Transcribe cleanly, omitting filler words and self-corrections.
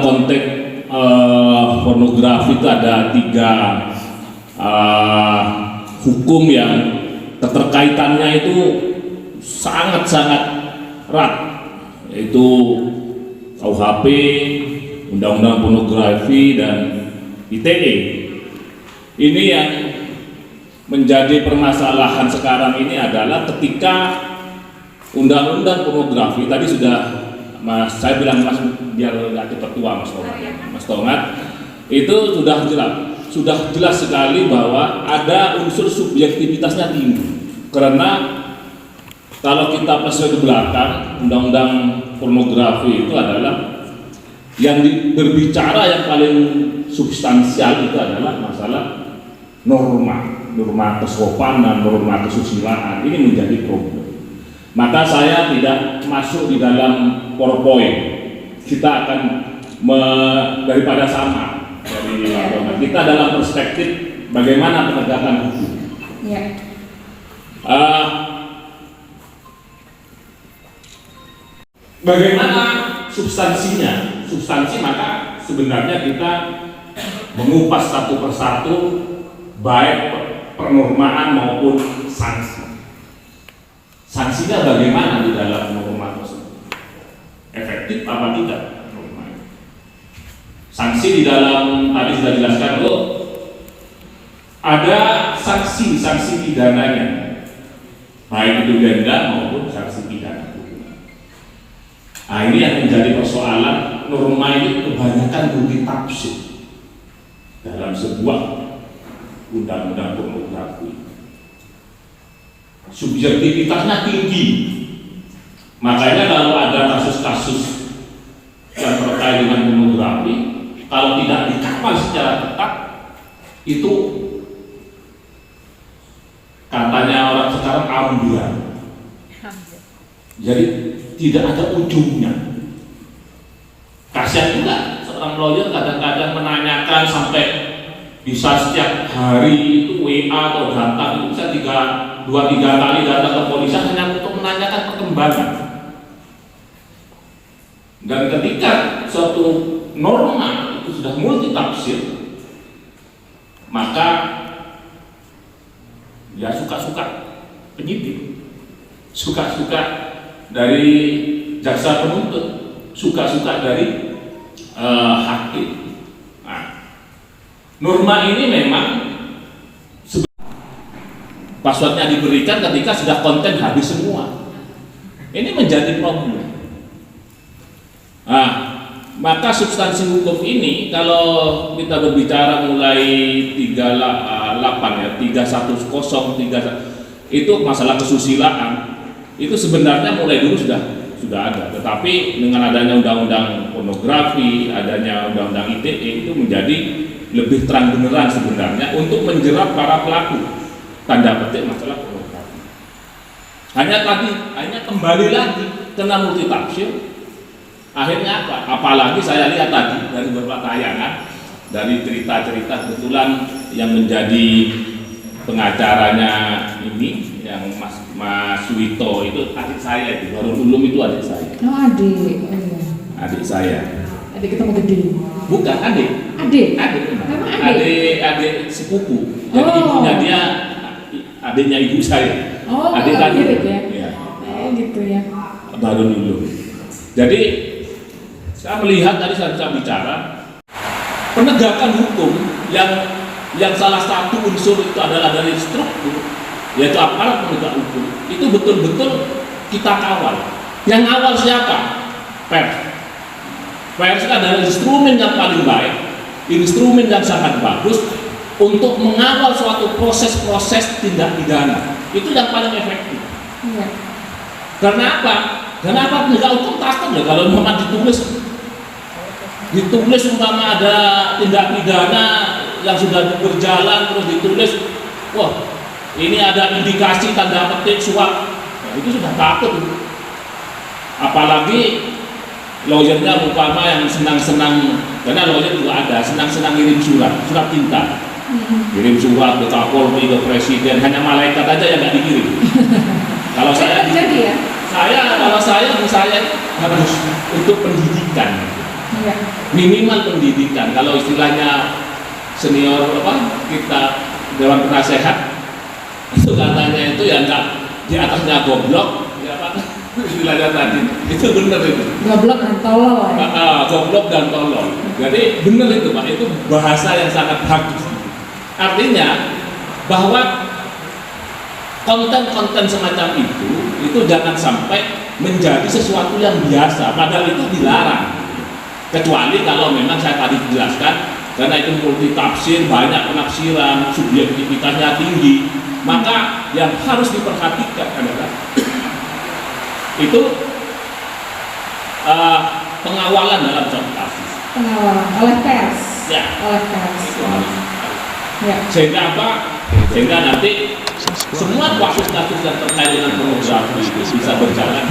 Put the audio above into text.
konteks pornografi itu ada 3 hukum yang keterkaitannya itu sangat-sangat erat, yaitu KUHP, Undang-Undang Pornografi, dan ITE. Ini yang menjadi permasalahan sekarang ini adalah ketika Undang-Undang Pornografi tadi sudah saya bilang Mas biar nggak cepat tua Mas Tongat, itu sudah jelas sekali bahwa ada unsur subjektivitasnya tinggi. Karena kalau kita flashback ke belakang, Undang-Undang Pornografi itu adalah yang berbicara yang paling substansial itu adalah masalah norma kesopanan, norma kesusilaan. Ini menjadi problem. Maka saya tidak masuk di dalam PowerPoint. Kita akan daripada sama dari kita dalam perspektif bagaimana penegakan hukum. Ya. Bagaimana substansinya? Substansi maka sebenarnya kita mengupas satu persatu baik pernormaan maupun sanksi. Sanksinya bagaimana di dalam norma tersebut? Efektif apa tidak normanya? Sanksi di dalam tadi sudah dijelaskan ada sanksi pidananya, baik itu denda maupun sanksi pidana. Nah, ini yang menjadi persoalan. Norma ini kebanyakan ditafsir dalam sebuah undang-undang pornografi. Subjektivitasnya tinggi. Makanya kalau ada kasus-kasus yang terkait dengan pornografi, kalau tidak dikawal secara ketat, itu katanya orang sekarang ambilan. Jadi tidak ada ujungnya. Kasihan juga seorang lawyer kadang-kadang menanyakan sampai bisa setiap hari itu WA atau datang itu bisa 2-3 kali datang ke polisi hanya untuk menanyakan perkembangan. Dan ketika suatu norma itu sudah multitafsir, maka ya suka-suka penyidik, suka-suka dari jaksa penuntut, suka-suka dari hakim. Nah, norma ini memang passwordnya diberikan ketika sudah konten habis semua. Ini menjadi problem. Nah, maka substansi hukum ini kalau kita berbicara mulai 38 ya, 310 itu masalah kesusilaan. Itu sebenarnya mulai dulu sudah ada, tetapi dengan adanya undang-undang pornografi, adanya undang-undang ITE itu menjadi lebih terang benerang sebenarnya untuk menjerat para pelaku tanda petik masalah pornografi. Hanya kembali lagi kena multitafsir. Akhirnya apa? Apalagi saya lihat tadi dari beberapa tayangan, dari cerita-cerita kebetulan yang menjadi pengacaranya ini yang Mas Wito itu adik saya itu, baru Ulum itu adik saya. Oh adik, oh, iya. Adik saya. Adik ketemu gede. Bukan adik. Memang Adik sepupu. Jadi ibunya dia adiknya ibu saya. Oh, adik tadi. Ya. Gitu ya. Baru Ulum. Jadi saya melihat tadi saya bicara penegakan hukum yang salah satu unsur itu adalah dari struktur, yaitu aparat penegak hukum, itu betul-betul kita kawal. Yang awal siapa? Pers. Pers adalah instrumen yang paling baik, instrumen yang sangat bagus untuk mengawal suatu proses-proses tindak pidana. Itu yang paling efektif. Iya. Karena apa? Kenapa penegak hukum takut ya kalau memang ditulis umpama ada tindak pidana yang sudah berjalan terus ditulis, wah ini ada indikasi tanda petik suap, nah, itu sudah takut. Apalagi lawyernya umpama yang senang-senang, karena lawyer juga ada senang-senang ngirim surat tinta, kirim surat ke Kapolri, ke Presiden, hanya malaikat aja yang nggak dikirim. Kalau saya jadi ya? Kalau saya harus untuk pendidikan. Iya. Minimal pendidikan. Kalau istilahnya senior kita dewan penasehat itu katanya itu ya enggak di atasnya goblok, ya apa istilahnya tadi itu benar itu. Goblok dan tolol ya. Goblok dan tolol. Jadi benar itu Pak, itu bahasa yang sangat bagus. Artinya bahwa konten-konten semacam itu jangan sampai menjadi sesuatu yang biasa, padahal itu dilarang. Kecuali kalau memang saya tadi jelaskan, karena itu multi tafsir, banyak penafsiran, subjektivitasnya tinggi, maka yang harus diperhatikan adalah itu pengawalan dalam suatu kasus. Pengawalan oleh pers. Ya. Oleh pers. Itu harus. Ya. Sehingga apa? Sehingga nanti semua kasus-kasus yang terkait dengan pornografi itu bisa berjalan